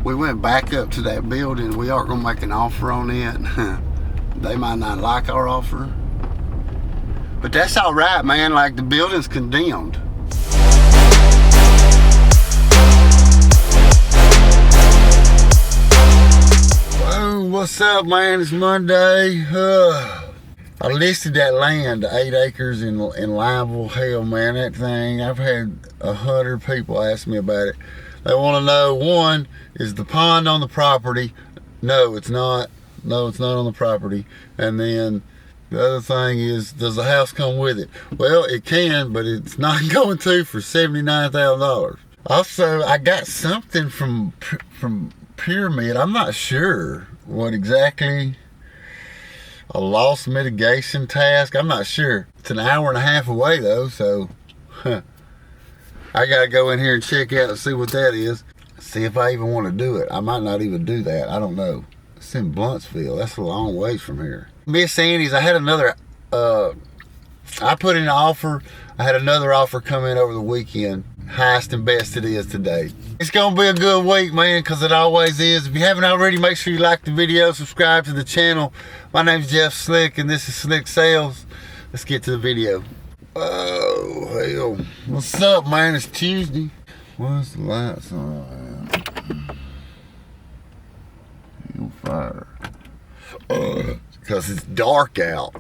We went back up to that building. We are gonna make an offer on it. They might not like our offer, but that's all right, man. Like, the building's condemned. Whoa, what's up, man? It's Monday. I listed that land, 8 acres in Lineville. Hell, man, that thing, I've had 100 people ask me about it. They want to know, one, is the pond on the property? No, it's not. No, it's not on the property. And then the other thing is, does the house come with it? Well, it can, but it's not going to for $79,000. Also, I got something from Pyramid. I'm not sure what exactly. A loss mitigation task. I'm not sure. It's an hour and a half away though, so I gotta go in here and check out and see what that is. See if I even want to do it. I might not even do that. I don't know. It's in Bluntsville. That's a long ways from here. Miss Annie's. I had another. I put in an offer. I had another offer come in over the weekend. Highest and best it is today. It's gonna be a good week, man, because it always is. If you haven't already, make sure you like the video, subscribe to the channel. My name's Jeff Slick, and this is Slick Sales. Let's get to the video. Oh, hell. What's up, man? It's Tuesday. What's the lights on? On fire. Because it's dark out.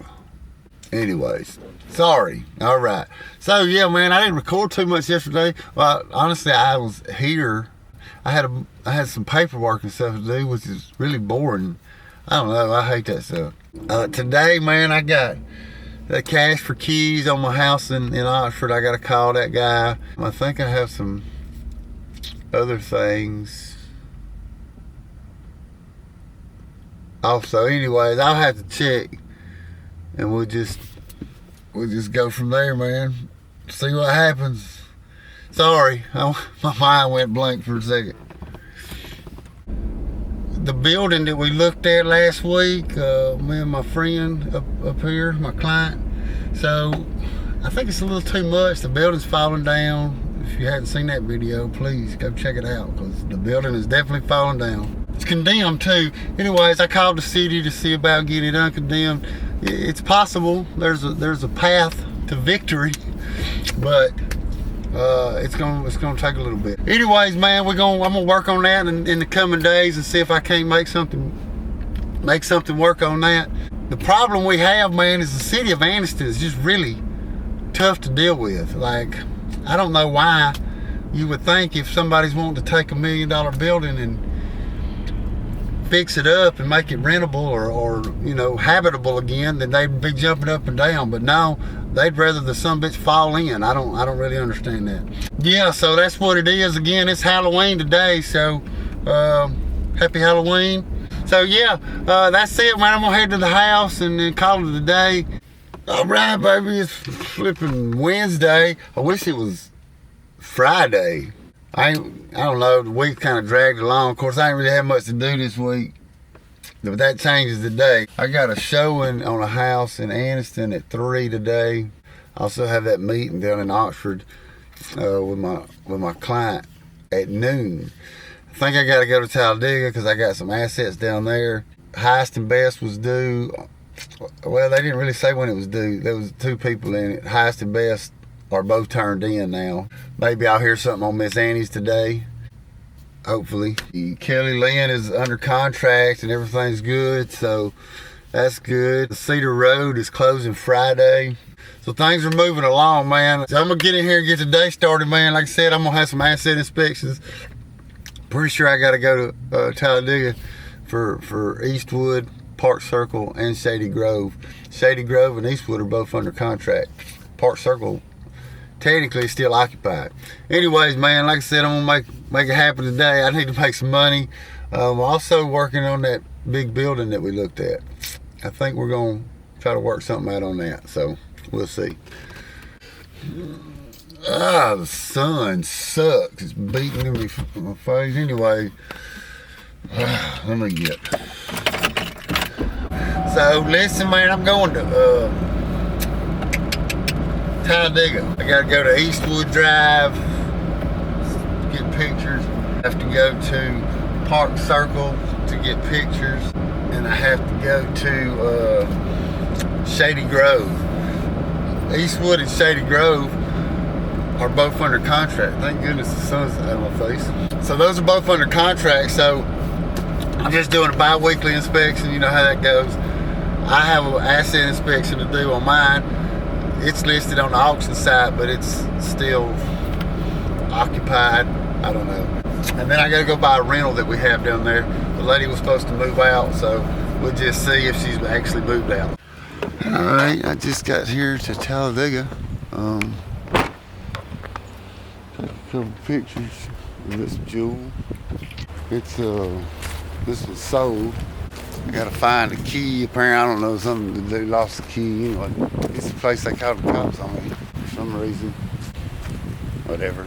Anyways, sorry. All right. So yeah, man, I didn't record too much yesterday. Well, honestly, I was here. I had some paperwork and stuff to do, which is really boring. I don't know. I hate that stuff. Today, man, I got the cash for keys on my house in Oxford. I got to call that guy. I think I have some other things. Also, anyways, I'll have to check. And we'll just go from there, man. See what happens. Sorry, my mind went blank for a second. The building that we looked at last week, me and my friend up here, my client. So I think it's a little too much. The building's falling down. If you hadn't seen that video, please go check it out, because the building is definitely falling down. It's condemned too. Anyways, I called the city to see about getting it uncondemned. It's possible. There's a path to victory, but it's gonna take a little bit. Anyways, man, I'm gonna work on that in the coming days and see if I can't make something work on that. The problem we have, man, is the city of Anniston is just really tough to deal with. Like, I don't know why you would think if somebody's wanting to take $1 million building and fix it up and make it rentable or you know, habitable again, then they'd be jumping up and down. But no, they'd rather the sumbitch fall in. I don't really understand that. Yeah, so that's what it is. Again, it's Halloween today, so happy Halloween. So yeah, that's it, man. I'm gonna head to the house and then call it a day. All right, baby, it's flipping Wednesday. I wish it was Friday. I don't know, the week kind of dragged along. Of course, I ain't really had much to do this week, but that changes today. I got a showing on a house in Anniston at 3 today. I also have that meeting down in Oxford with my client at noon. I think I got to go to Talladega because I got some assets down there. Highest and best was due. Well, they didn't really say when it was due. There was 2 people in it. Highest and best are both turned in now. Maybe I'll hear something on Miss Annie's today. Hopefully. Kelly Lynn is under contract and everything's good, so that's good. The Cedar Road is closing Friday. So things are moving along, man. So I'm gonna get in here and get the day started, man. Like I said, I'm gonna have some asset inspections. Pretty sure I gotta go to Talladega for Eastwood, Park Circle, and Shady Grove. Shady Grove and Eastwood are both under contract. Park Circle technically still occupied. Anyways, man, like I said, I'm gonna make it happen today. I need to make some money. I'm also working on that big building that we looked at. I think we're gonna try to work something out on that, so we'll see. The sun sucks. It's beating in my face. Anyway, let me get. So listen, man, I'm going to Talladega. I gotta go to Eastwood Drive, get pictures. I have to go to Park Circle to get pictures, and I have to go to Shady Grove. Eastwood and Shady Grove are both under contract. Thank goodness the sun's out of my face. So those are both under contract, so I'm just doing a bi-weekly inspection. You know how that goes. I have an asset inspection to do on mine. It's listed on the auction site, but it's still occupied. I don't know. And then I gotta go buy a rental that we have down there. The lady was supposed to move out, so we'll just see if she's actually moved out. All right, I just got here to Talladega. Took a couple pictures of this jewel. It's this was sold. I gotta find the key. Apparently, I don't know, something they lost the key. Anyway, it's the place they called the cops on me for some reason. Whatever.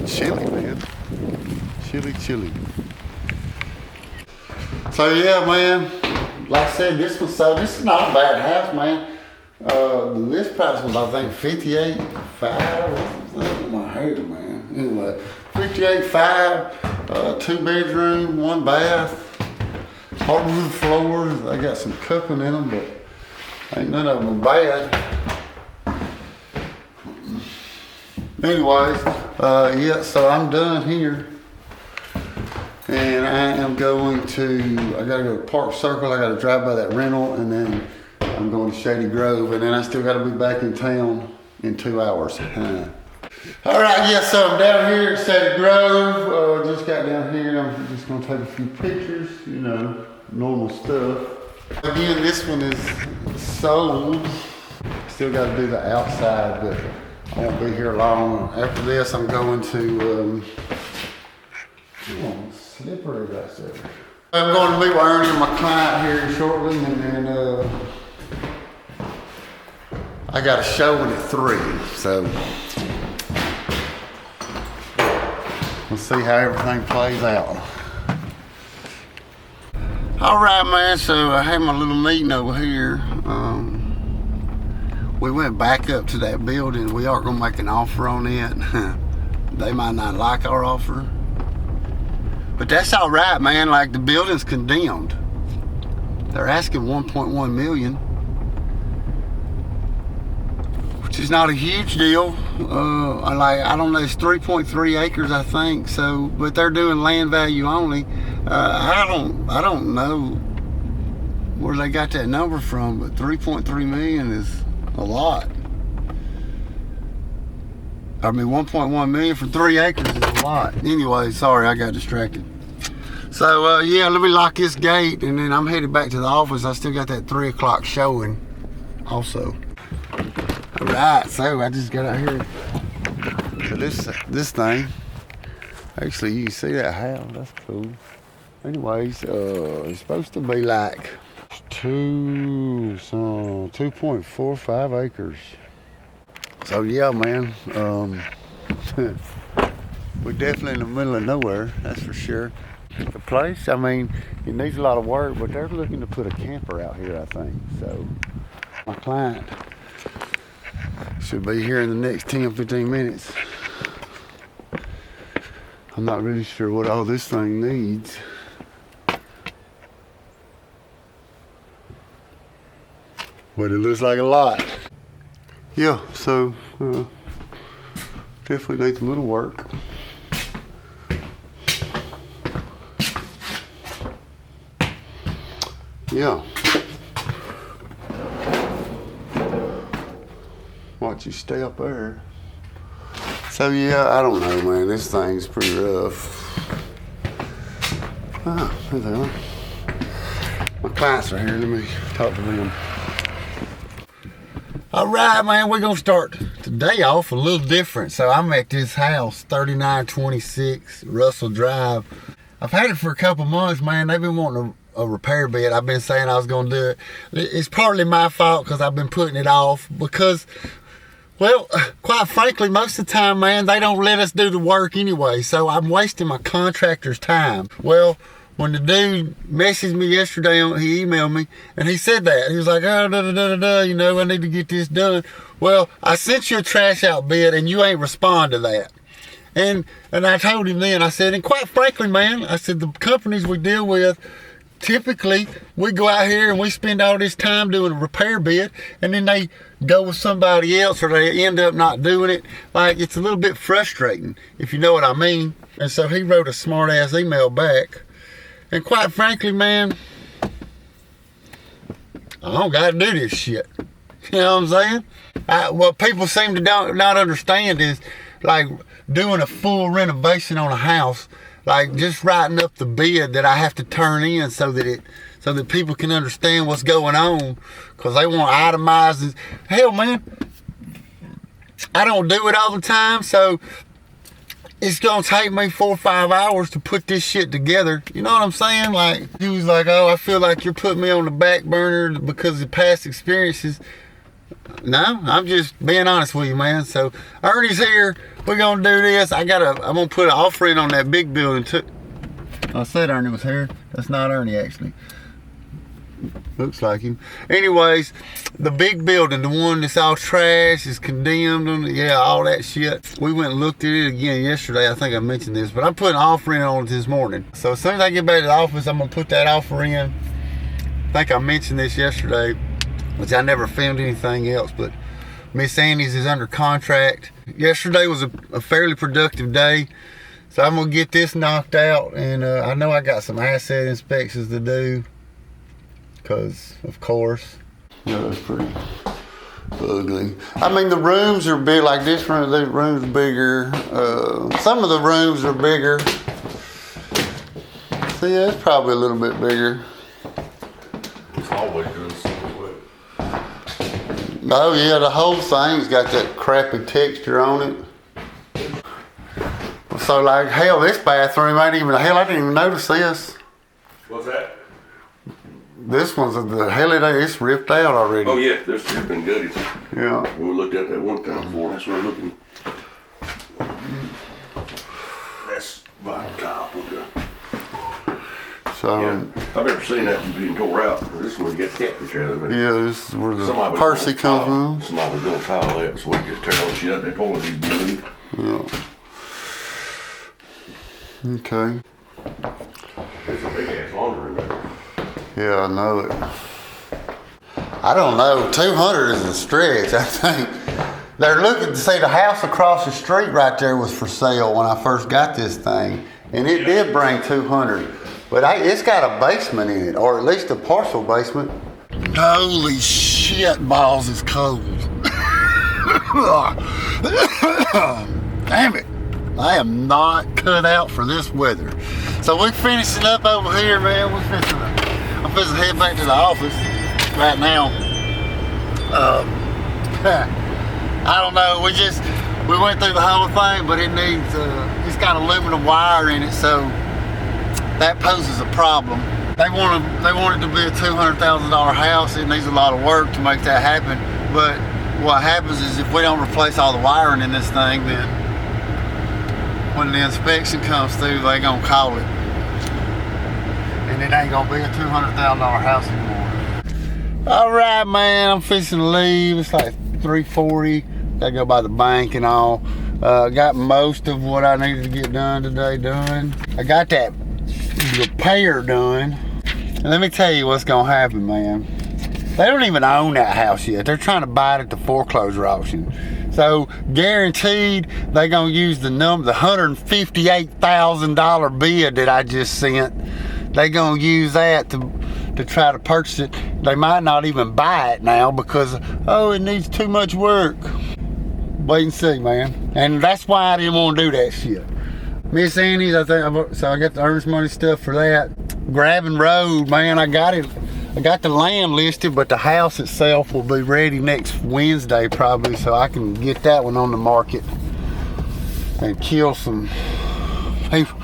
Chilly, man. Chilly. So yeah, man. Like I said, this was sold. This is not a bad house, man. The list price was, I think, $58,500. My hair, man. Anyway, $58,500. 2-bedroom, 1 bath, hardwood floors. They got some cupping in them, but ain't none of them bad. Anyways, yeah, so I'm done here. And I am going to, I gotta go to Park Circle, I gotta drive by that rental, and then I'm going to Shady Grove, and then I still gotta be back in town in 2 hours. All right, yeah, so I'm down here at Shady Grove. Just got down here. I'm just gonna take a few pictures, you know, normal stuff. Again, this one is sold. Still gotta do the outside, but I won't be here long. After this, I'm going to, slippery right there. I'm going to meet with Ernie and my client here shortly, and then I got a showing at 3, so we'll see how everything plays out. All right, man, so I had my little meeting over here. We went back up to that building. We are gonna make an offer on it. They might not like our offer, but that's all right, man. Like, the building's condemned. They're asking 1.1 million, which is not a huge deal. I don't know, it's 3.3 acres, I think. So, but they're doing land value only. I don't know where they got that number from, but 3.3 million is a lot. I mean, 1.1 million for 3 acres is a lot. Anyway, sorry, I got distracted. So, yeah, let me lock this gate, and then I'm headed back to the office. I still got that 3 o'clock showing also. All right, so I just got out here. So this thing, actually, you can see that house. That's cool. Anyways, it's supposed to be like 2.45 acres. So yeah, man, we're definitely in the middle of nowhere, that's for sure. The place, I mean, it needs a lot of work, but they're looking to put a camper out here, I think. So my client should be here in the next 10-15 minutes. I'm not really sure what all this thing needs. But it looks like a lot. Yeah, so definitely needs a little work. Yeah. Watch you stay up there. So yeah, I don't know, man. This thing's pretty rough. Ah, there they are. My clients are here. Let me talk to them. All right, man, we're gonna start today off a little different. So I'm at this house, 3926 Russell Drive. I've had it for a couple months, man. They've been wanting a repair bid. I've been saying I was gonna do it. It's partly my fault because I've been putting it off because, well, quite frankly, most of the time, man, they don't let us do the work anyway. So I'm wasting my contractor's time. Well, when the dude messaged me yesterday, he emailed me, and he said that. He was like, oh, you know, I need to get this done. Well, I sent you a trash out bid, and you ain't respond to that. And I told him then, I said, and quite frankly, man, I said, the companies we deal with, typically, we go out here and we spend all this time doing a repair bid, and then they go with somebody else, or they end up not doing it. Like, it's a little bit frustrating, if you know what I mean. And so he wrote a smart-ass email back. And quite frankly, man, I don't got to do this shit. You know what I'm saying? What people seem to not understand is, like, doing a full renovation on a house, like just writing up the bid that I have to turn in so that people can understand what's going on, because they want itemized. Hell, man, I don't do it all the time, so it's gonna take me 4 or 5 hours to put this shit together. You know what I'm saying? Like, he was like, oh, I feel like you're putting me on the back burner because of past experiences. No, I'm just being honest with you, man. So Ernie's here. We're gonna do this. I'm gonna put an offer in on that big building too. I said Ernie was here. That's not Ernie, actually. Looks like him. Anyways, the big building, the one that's all trash, is condemned, and yeah, all that shit. We went and looked at it again yesterday. I think I mentioned this, but I'm putting an offer in on it this morning. So as soon as I get back to the office, I'm gonna put that offer in. I think I mentioned this yesterday, which I never filmed anything else, but Miss Annie's is under contract. Yesterday was a fairly productive day, so I'm gonna get this knocked out, and I know I got some asset inspections to do, because of course. Yeah, that's pretty ugly. I mean, the rooms are big, like this room, the room's bigger. Some of the rooms are bigger. See, that's probably a little bit bigger. It's always doing something. Oh yeah, the whole thing's got that crappy texture on it. So like, hell, this bathroom ain't even, hell, I didn't even notice this. What's that? This one's, it's ripped out already. Oh yeah, this has been gutted. Yeah. We looked at that one time before, that's what I'm looking. That's vinyl tile. So, yeah, I've never seen that being tore out. This one get catfish out of it. Yeah, this is where the Percy comes from. Somebody was gonna tile that, so we just tear all the shit out there, toilet these blue. Yeah. Okay. There's a big ass laundry in there. Yeah, I know it. I don't know, 200 is a stretch, I think. They're looking to see the house across the street right there was for sale when I first got this thing. And it did bring 200. But it's got a basement in it, or at least a partial basement. Holy shit, balls, is cold. Damn it. I am not cut out for this weather. So we're finishing up over here, man. I'm finishing to head back to the office right now. I don't know, we went through the whole thing, but it needs, it's got aluminum wire in it, so that poses a problem. They want it to be a $200,000 house. It needs a lot of work to make that happen. But what happens is if we don't replace all the wiring in this thing, then when the inspection comes through, they gonna call it. And it ain't gonna be a $200,000 house anymore. All right, man, I'm fixing to leave. It's like 3:40. Gotta go by the bank and all. Got most of what I needed to get done today done. I got that repair done. And let me tell you what's gonna happen, man. They don't even own that house yet. They're trying to buy it at the foreclosure auction. So guaranteed they're gonna use the $158,000 bid that I just sent. They're gonna use that to try to purchase it. They might not even buy it now because, oh, it needs too much work. Wait and see, man. And that's why I didn't want to do that shit. Miss Annie's, I think, so I got the earnest money stuff for that. Grabbing Road, man, I got it. I got the land listed, but the house itself will be ready next Wednesday probably, so I can get that one on the market and kill some people.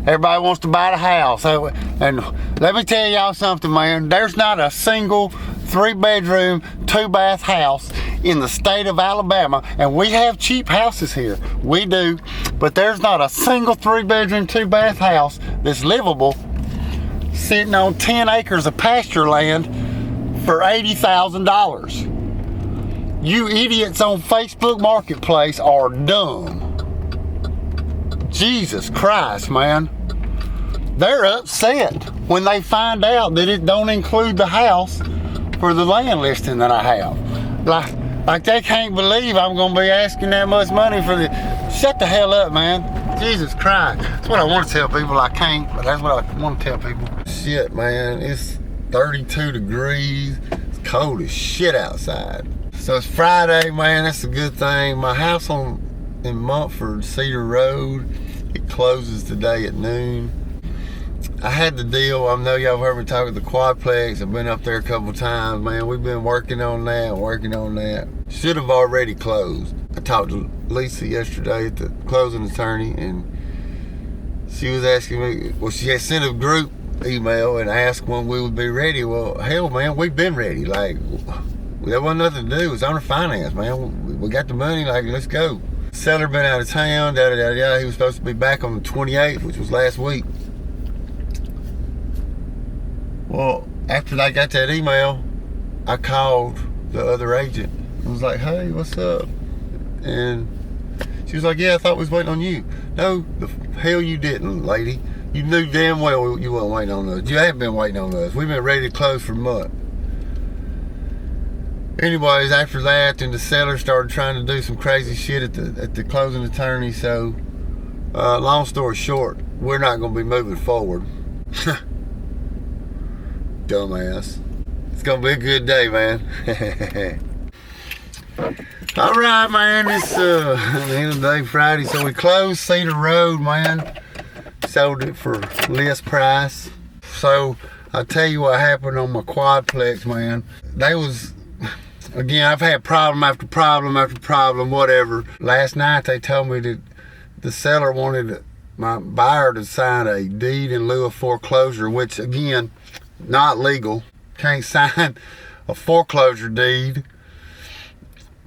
Everybody wants to buy the house. And let me tell y'all something, man. There's not a single 3-bedroom, 2-bath house in the state of Alabama, and we have cheap houses here. We do, but there's not a single 3-bedroom, 2-bath house that's livable sitting on 10 acres of pasture land for $80,000. You idiots on Facebook Marketplace are dumb. Jesus Christ, man. They're upset when they find out that it don't include the house for the land listing that I have. Like they can't believe I'm gonna be asking that much money for the... Shut the hell up, man. Jesus Christ. That's what I want to tell people. I can't, but that's what I want to tell people. Shit, man, it's 32 degrees. It's cold as shit outside. So it's Friday, man. That's a good thing. My house in Montford, Cedar Road, it closes today at noon. I had the deal. I know y'all heard me talk at the Quadplex. I've been up there a couple times, man. We've been working on that. Should have already closed. I talked to Lisa yesterday at the closing attorney, and she was asking me, well, she had sent a group email and asked when we would be ready. Well, hell, man, we've been ready. Like, there wasn't nothing to do. It was on finance, man. We got the money, like, let's go. Seller been out of town, He was supposed to be back on the 28th, which was last week. Well, after I got that email, I called the other agent. I was like, hey, what's up? And she was like, yeah, I thought we was waiting on you. No, the hell you didn't, lady. You knew damn well you weren't waiting on us. You haven't been waiting on us. We've been ready to close for a month. Anyways, after that, then the seller started trying to do some crazy shit at the closing attorney. So, long story short, we're not going to be moving forward. Dumbass. It's going to be a good day, man. All right, man. It's the end of the day, Friday. So we closed Cedar Road, man. Sold it for list price. So I'll tell you what happened on my Quadplex, man. Again, I've had problem after problem after problem, whatever. Last night they told me that the seller wanted my buyer to sign a deed in lieu of foreclosure, which again, not legal. Can't sign a foreclosure deed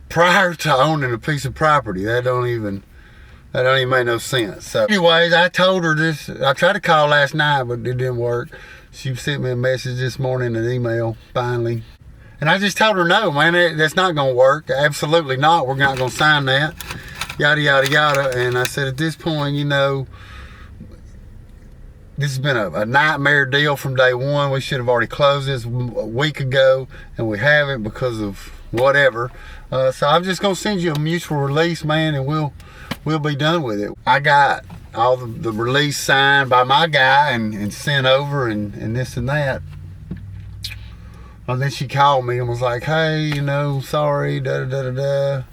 prior to owning a piece of property. That don't even make no sense. So anyways, I told her this. I tried to call last night, but it didn't work. She sent me a message this morning, an email, finally. And I just told her, no, man, that's not going to work. Absolutely not. We're not going to sign that. Yada, yada, yada. And I said, at this point, this has been a nightmare deal from day one. We should have already closed this a week ago, and we haven't because of whatever. So I'm just going to send you a mutual release, man, and we'll be done with it. I got all the release signed by my guy and sent over and this and that. And then she called me and was like, hey, sorry, da-da-da-da-da.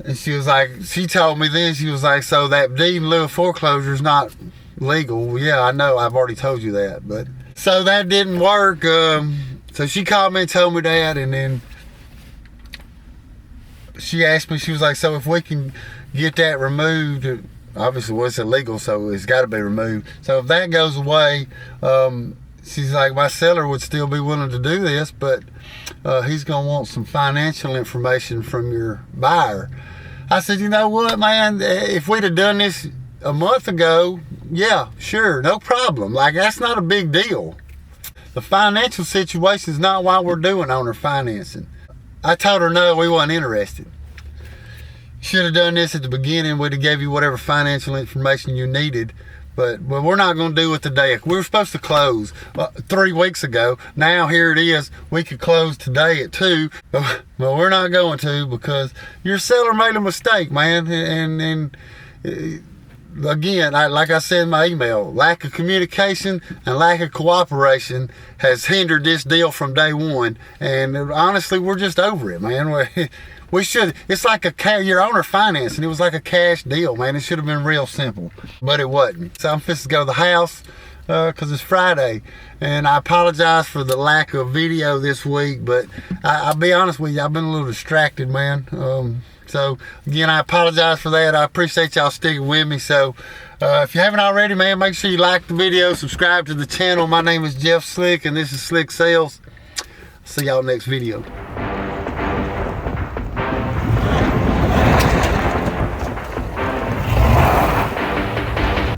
And she was like, she told me then, she was like, so that deed in lieu of foreclosure is not legal. Well, yeah, I know, I've already told you that. But so that didn't work. So she called me and told me that, and then she asked me, she was like, so if we can get that removed, obviously, well, it's illegal, so it's got to be removed. So if that goes away, she's like, my seller would still be willing to do this, but he's going to want some financial information from your buyer. I said, you know what, man, if we'd have done this a month ago, yeah, sure, no problem. Like, that's not a big deal. The financial situation is not why we're doing owner financing. I told her, no, we weren't interested. Should have done this at the beginning. We'd have gave you whatever financial information you needed. But we're not going to do it today. We were supposed to close 3 weeks ago. Now here it is. We could close today at 2. But we're not going to, because your seller made a mistake, man. And again, like I said in my email, lack of communication and lack of cooperation has hindered this deal from day one. And honestly, we're just over it, man. We should, it's like your owner financing. It was like a cash deal, man. It should have been real simple, but it wasn't. So I'm fixing to go to the house because it's Friday. And I apologize for the lack of video this week, but I'll be honest with you, I've been a little distracted, man. So again, I apologize for that. I appreciate y'all sticking with me. So if you haven't already, man, make sure you like the video, subscribe to the channel. My name is Jeff Slick, and this is Slick Sales. See y'all next video.